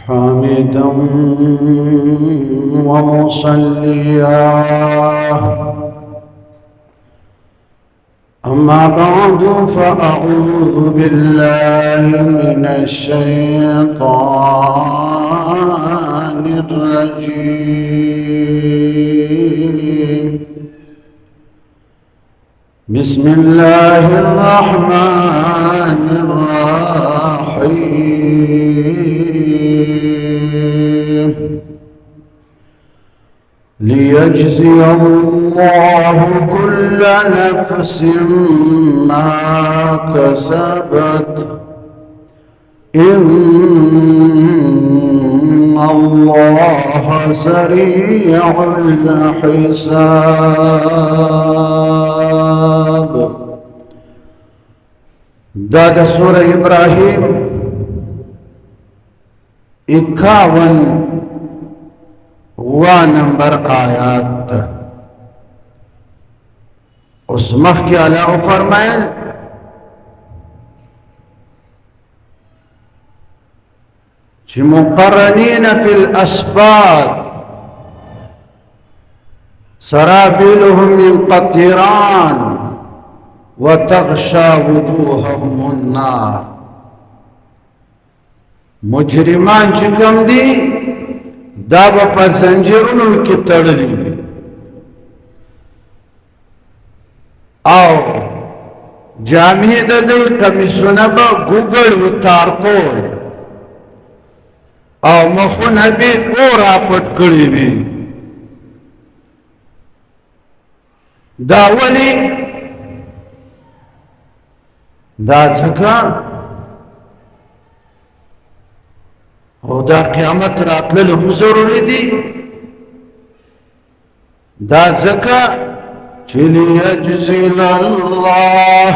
حامدا ومصليا. أما بعد فأعوذ بالله من الشيطان الرجيم. بسم الله الرحمن الرحيم. ليجزي الله كل نفس ما كسبت إن الله سريع الحساب. دا سورة إبراهيم 51 نمبر آیات. اس مخ کی اللہ فرمائن چی مقرنین فی الاسفاد سرابیلهم من قطران وتغشى وجوههم النار. مجرمان چکم دی دا با زنجیرونو کی تړلی او جامعه د دې کمیسونه به ګوګل و تارکول او مخونه به اورا پټ کړی وي. دا ولی دا ځکه او دا قیامت راتلل هم ضروري دي. دا ځکه چې ليجزي الله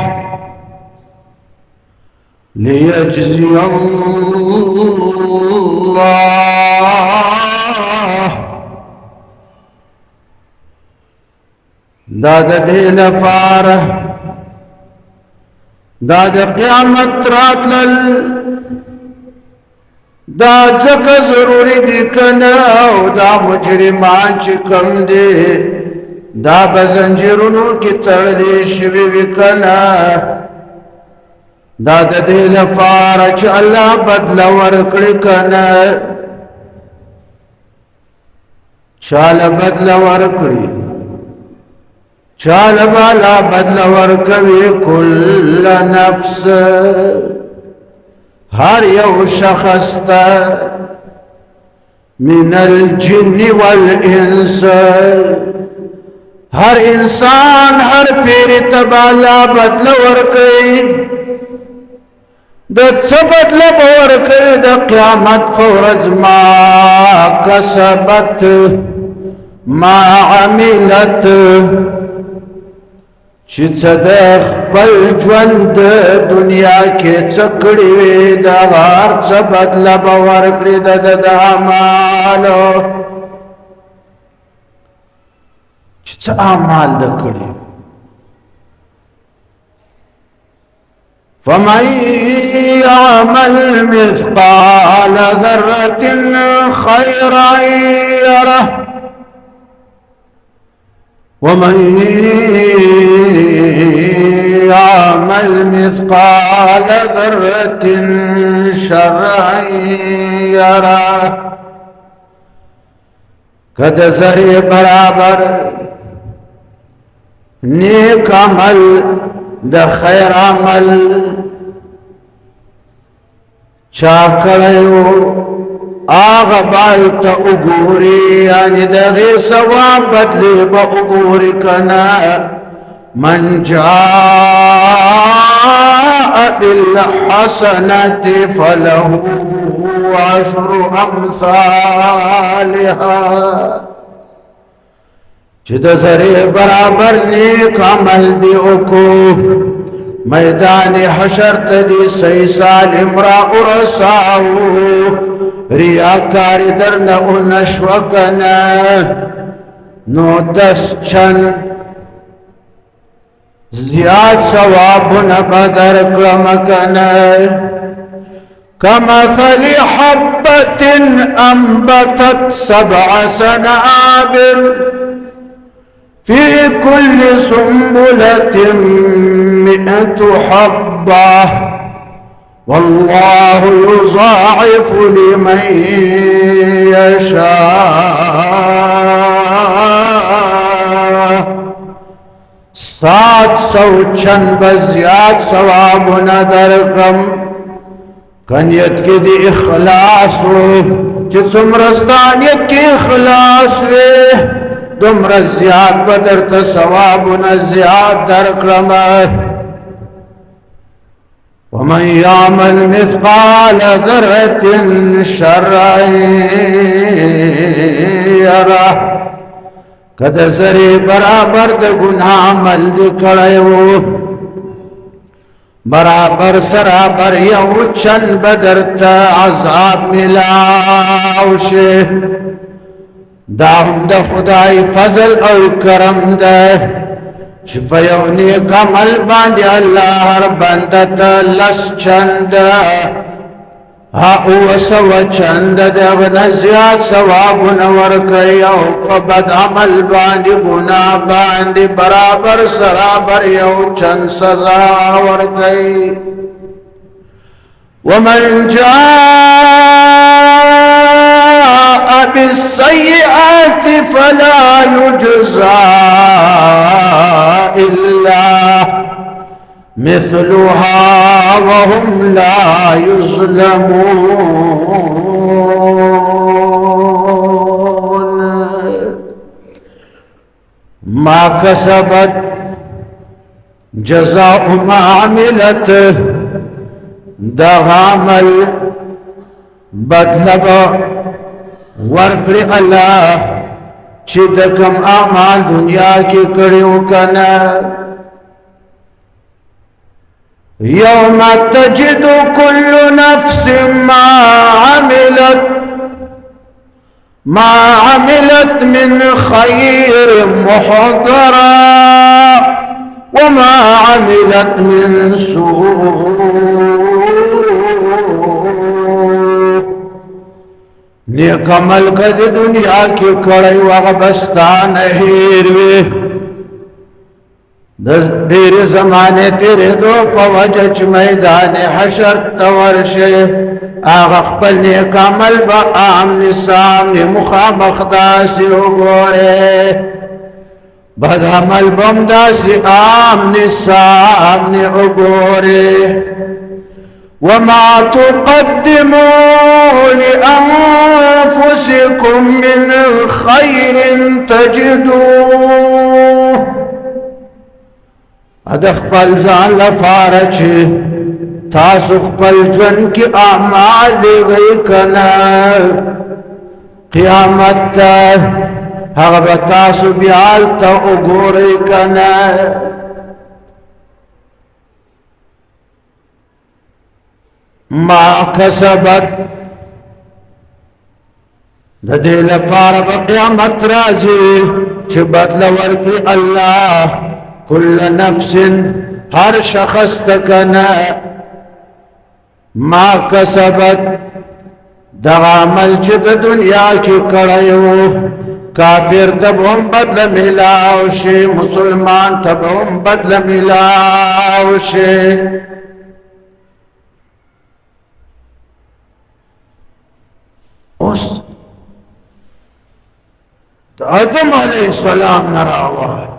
دا د دې لپاره دا د قیامت راتلل دا ځکه ضروري دي کنه او دا مجرمان چې کم دي دا بزنجیرونو کی تړلې شوي وي کنه دا د دې لپاره چې الله بدل ورکړي کنه چاله بدل ورکړي چاله بالا بدل ورکوي کل نفس هر یو شخص تا من الجن والانس ہر انسان ہر پیر تبالا بدل ورکی دا څه بدل ورکی دا قیامت فورز ما کسبت ما عملت چې څه د خپل ژوند دنیا کې څه کړي دا هر څه بدل ورکړي د اعمالو چې اعمال کړي. فمن يعمل مثقال ذرة خيرا يره ومن يعمل مثقال ذرة شرا يره. کد ذره برابر نیک عمل د خیر عمل چا کړیو آغا بایتا اگوری یعنی دغی ثواب بدلی با اگوری کنا. من جاء بالحسنة فله عشر امثالها. چه د زری برابر نیک عمل دی اکو میدان حشر تدی 6 سال امرا ارساو ریاکاری در نشوکنا نو 10 چن زیاد ثوابونه بدر کړم کنه كمثل حبة أنبتت 7 سنابل في كل سنبلة 100 حبة والله يضاعف لمن يشاء 700 چند بزیاد ثوابونه درکم کنیت کی دی اخلاص ہو چه څومره کی اخلاص وی دومره زیاد بدرته ثوابونه زیاد درکړم ومن يعمل مثقال ذرة شرا يره کده زری برابر د ګناه عمل دی کړیو برابر سرابر یو چن بدرتا عذاب ملاوشه دا هم د خدای فضل او کرم ده چې په یو نیک عمل باندې الله هر بنده ته 10 چند او سو چند دغه نه زیات ثوابونه ورکوي او په بد عمل باندې ګناه باندې برابر سرابر یو چند سزا ورکوي ومن جاء بالسيئات فلا يجزى إلا مثلها وهم لا يظلمون ما كسبت جزاء ما عملت دا عمل بدلب ورکړي الله چې د کوم اعمال دنیا کې کړیو کنه يوم تجد كل نفس ما عملت من خير محضرا وما عملت من سوء نیک عمل کدی دنیا کی کړی وغه بستان هیر وی د ډېر زمانه تیرې دو په وجه چې میدان حشر ته ورشي هغه خپل نیک عمل به آمنے سامنے مخامخ داسې وګورې بد عمل بم داسې آمنے سامنے وګورې وما تقدموا لأنفسكم من خير تجدوه اد خپل ځان لپاره چې تاسو خپل ژوند کې اعمال لګئ کنه قیامت ته هغه به تاسو بیا هلته وګورئ کنه ما کسبت د دې لپاره به قیامت راځي چې بدله ورکړي الله كل نفس هر شخص تکنا ما کسبت دغه عمل چې د دنیا کې کړیو کافر ته هم بدله ملاو شي مسلمان ته هم بدله ملاو شي اوس آدم علیہ السلام نراوال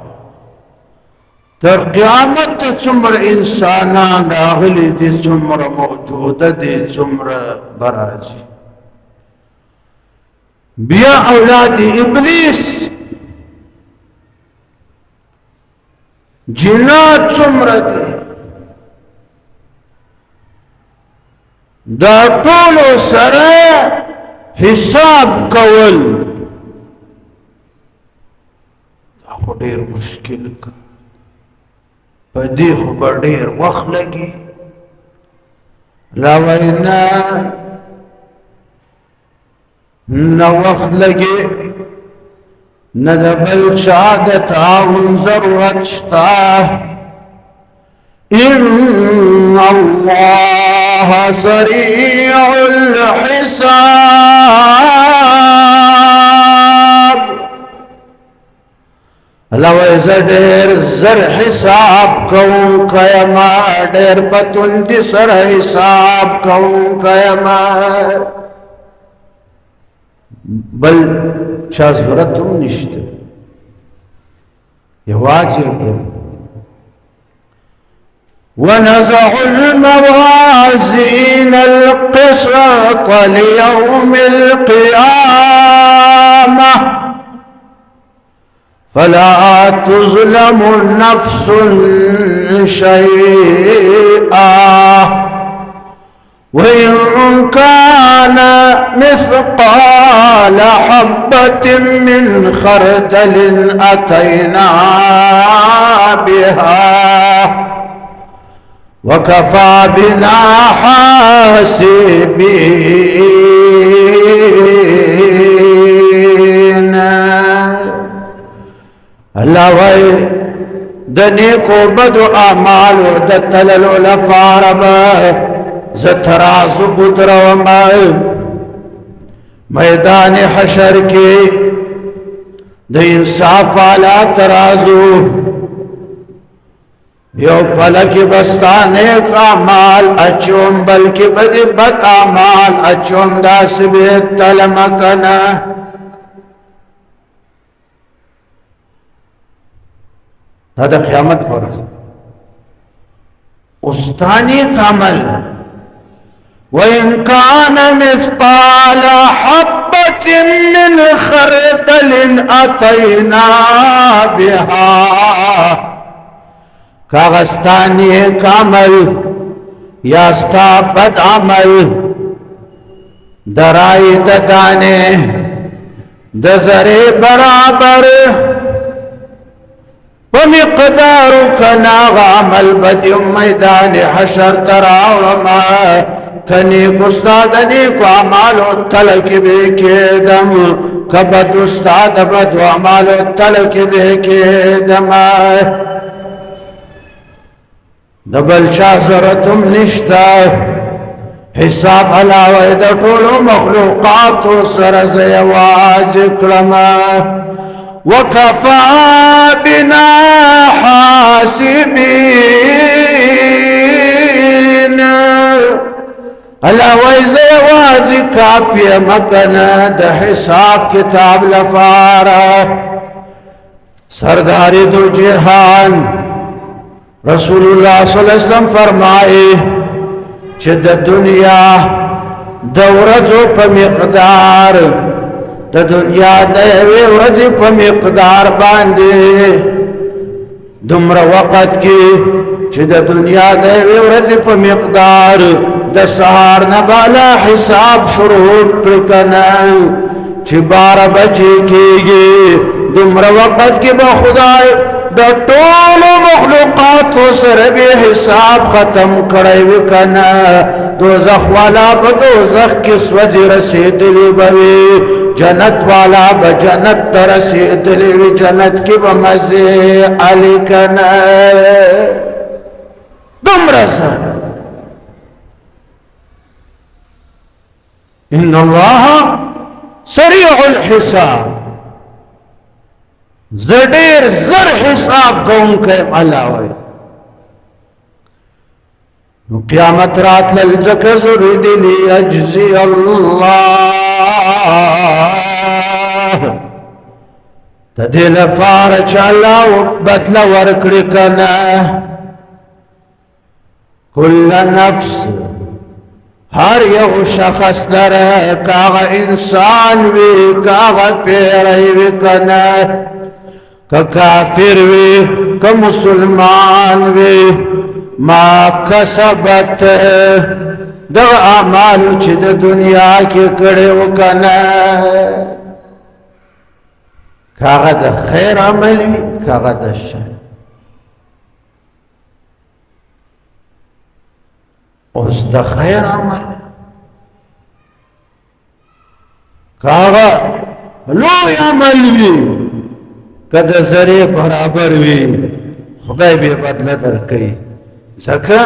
تر قیامت ته څومره انسانان راغلي دي څومره موجوده دي څومره برازي بیا اولاد ابلیس جنات څومره دي دا ټول سره حساب کول دا خو ډیر مشکل پدې خو ډېر وخت لګي لا وینا نه وخت لګي نه د بل چا د تعاون ضرورت شته إن الله سريع الحساب لو ډېر زر حساب کوونکی یما ډېر په توندۍ سره حساب کوونکی یما بل چا ضرورت هم نشته یوازې کړم ونزع الموازين القسط ليوم القيامة فلا تظلم نفس شيئا وإن كان مثقال حبة من خردل أتينا بها وكفى بنا حاسبين الله وای د نیکو بدو اعمالو د تللو لپاره به زه ترازو بدروم میدان حشر کې د انصاف والا ترازو یو پلکی بستا نیک اعمال اچوم بلکی بدی بد اعمال اچوم داس بیت تلمکنا هذا قیامت فرض استانی کامل وَإِنْ كَانَ مِثْقَالَ حَبَّةٍ مِّنْ خَرْدَلٍ أَتَيْنَا بِهَا کاغستانی کامل یاستا بد عمل درائی ددانے دزرے برابر ومقدار کناغ عمل بدی میدان حشر تراؤما کنیک استاد نیکو عمالو تلک بیکیدم کبد استاد بدو عمالو تلک بیکیدم دبل چا ضرورتم نشتا حساب علاوه د ټولو مخلوقاتو سره زه یوازې کړم وکفا بنا حاسبین علاوه زه یوازې کافي یم کنه د حساب کتاب لپاره سردار دو جهان رسول اللہ صلی اللہ علیہ وسلم فرمائے چې د دنیا د ورځو په مقدار د دنیا د یوې ورځې په مقدار باندې دومره وخت کې چې د دنیا د یوې ورځې په مقدار د سهار نه بالا حساب شروع کړ کنه چې 12 بجې کېږي دومره وخت کې به خدای د ټولو مخلوقاتو سره به حساب ختم کړی وي کنه دوزخ والا به دوزخ کې سوځي رسېدلی به وي جنت والا به جنت ته رسېدلی وي جنت کې به مزې علي کنه دومره سره ان الله سریع الحساب زدیر زر حساب کوونکی الله وای نو قیامت رات لزکه ضرور دی لیجزی الله تدې لپاره چې الله بدله ورکړي کنه کل نفس هر یو شخص لره کاغه انسان وی کاغه پیری وی کنه که کافر وی که مسلمان وی ما کسبت د اعمالو چې د دنیا کې کړي وکنه کاغه د خیر عمل وی کاغه د شر اوس د خیر عمل کاغه لوی عمل وی کده زری برابر وی خدای به بدله درکړي ځکه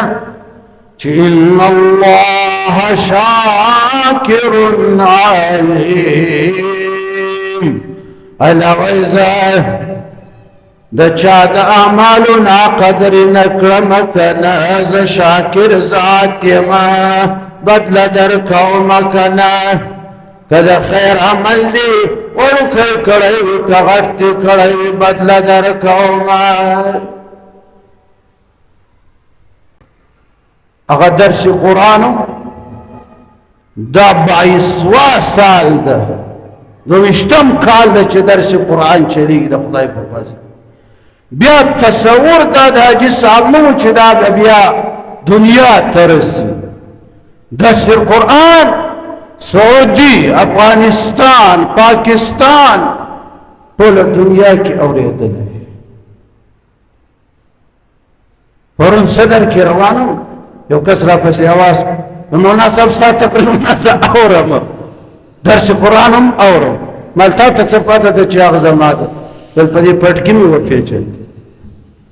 چې ان الله شاکر علیم. الله وایي د چا د اعمالو نا قدر نه کړم کنه زه شاکر ذات یم بدله درکوم کنه. که د خیر عمل دی وړوکی کړی وي که غټ دې کړی وي بدله درکوم. هغه درس قرآن دا 22 سال ده 22م کال ده چې درس قرآن چلیږي د خدای په فضل. بیا تصور دا د حاجي صاحب نه و چې دا بیا دنیا ته رسي. درس قرآن سعودي افغانستان پاکستان ټوله دنیا کې اورېدلی. پرون صدر کې روانم یو کس را پسې اواز مولانا صاحب ستا تقریرونه زه اورم درس قرآن هم اورم مال تا ته څه پته ده چې هغه زما ده بل په دې پټکي مې وپېچل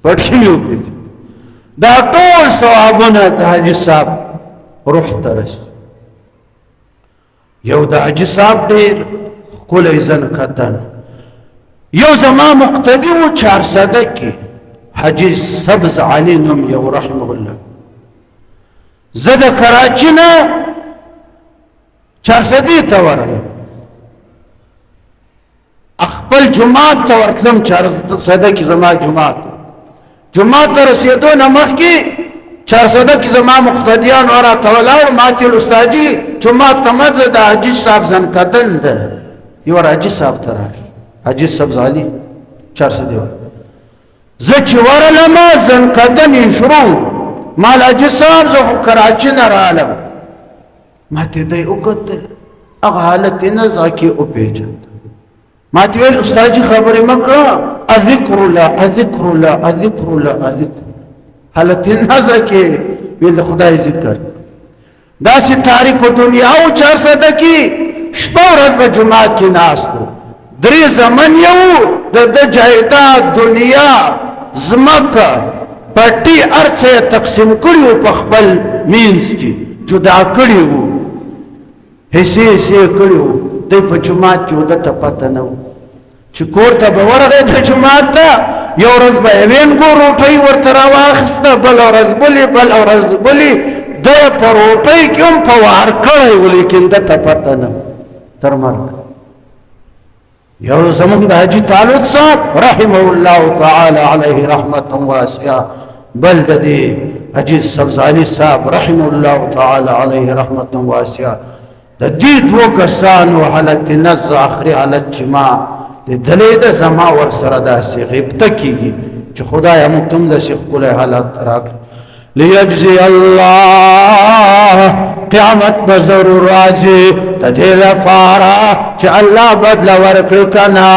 پټکي مې وپېچل. دا ټول ثوابونه د حاجي صاحب روح ته رسي. یو د حاجي صاحب ډېر ښکلی زن کتن یو زما مقتدي و 400 کې حاجي سبز علي نوم یو رحمه الله. زه د کراچي نه 400 ته ورغلم خپل جماعت ته ورتلم 400 کې زما جماعت ته رسېدو نه مخکې 400 کې زما مقتدیان راته ولاړ ما چې استادجي جماعت ته مه ځه د حاجي صاحب زنکدن ده یو حاجي صاحب ته راغی حاجي سبز علي 400 زه چې ورغلم زنکدن یې شروع مال حاجي صاحب زه خو کراچي نه رالم ما ته دی وکتل هغه حالت یې نه ځکه وپېژند. ما ته ویل استاد جي خبرې مه کړه اذکر الله اذکر الله اذکر الله اذکر حالت یې نه ځکه ویل د خدای ذکر. داسې تاریکو دنیا و 400 کې شپه ورځ به جومات کې ناست و 3 زمن یو د جایداد دنیا ځمکه پټي ارڅه تقسیم کړي وو په خپل مینځ کې جدا کړي وو حصې کړي وو دی په جومات کې ودته پته نه و چې کور ته به ورغی د جومات ته یو ورځ به یې وینګو روټۍ ورته راواخیسته بله ورځ بلې ده یې په روټۍ کې هم په وار کړی و لیکن دته پته نه تر مرګ. یو زموږ د حاجي طالوت صاحب رحمه الله تعالی علیه رحمة واسعه بل د دې حاجي سبز علي صاحب رحمه الله تعالی علیه رحمة واسعه د دې 2 کسانو حالت نزع آخري حالت چې ما لیدلی ده زما ورسره داسې غیبته کېږي چې خدایه موږ ته هم داسې ښکلی حالت راکړي. لیجزي الله قیامت به ضرور راځي د دې لپاره چې الله بدله ورکړي که نه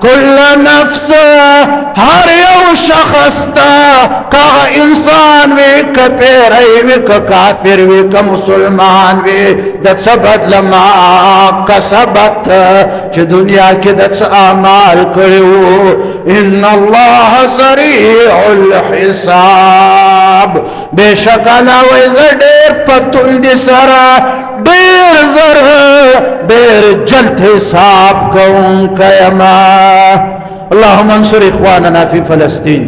کل نفس هر یو شخص ته که هغه انسان وي که پیری وي که کافر وي که مسلمان وي د څه بدله ما کسبت چې دنیا کې د څه اعمال کړي وو ان الله سریع الحساب. بېشک الله وایي زه ډېر په توندې سره ډېر زر ډېر جلد حساب کوونکی یم. اللهم انصر اخواننا في فلسطين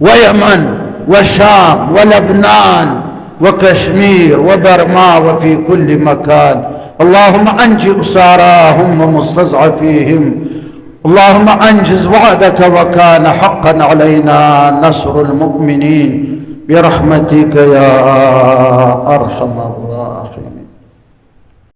ويمن وشام ولبنان وكشمير وبرما وفي كل مكان. اللهم انجي اساراهم ومستضعفيهم. اللهم انجز وعدك وكان حقا علينا نصر المؤمنين برحمتك يا ارحم الراحمين.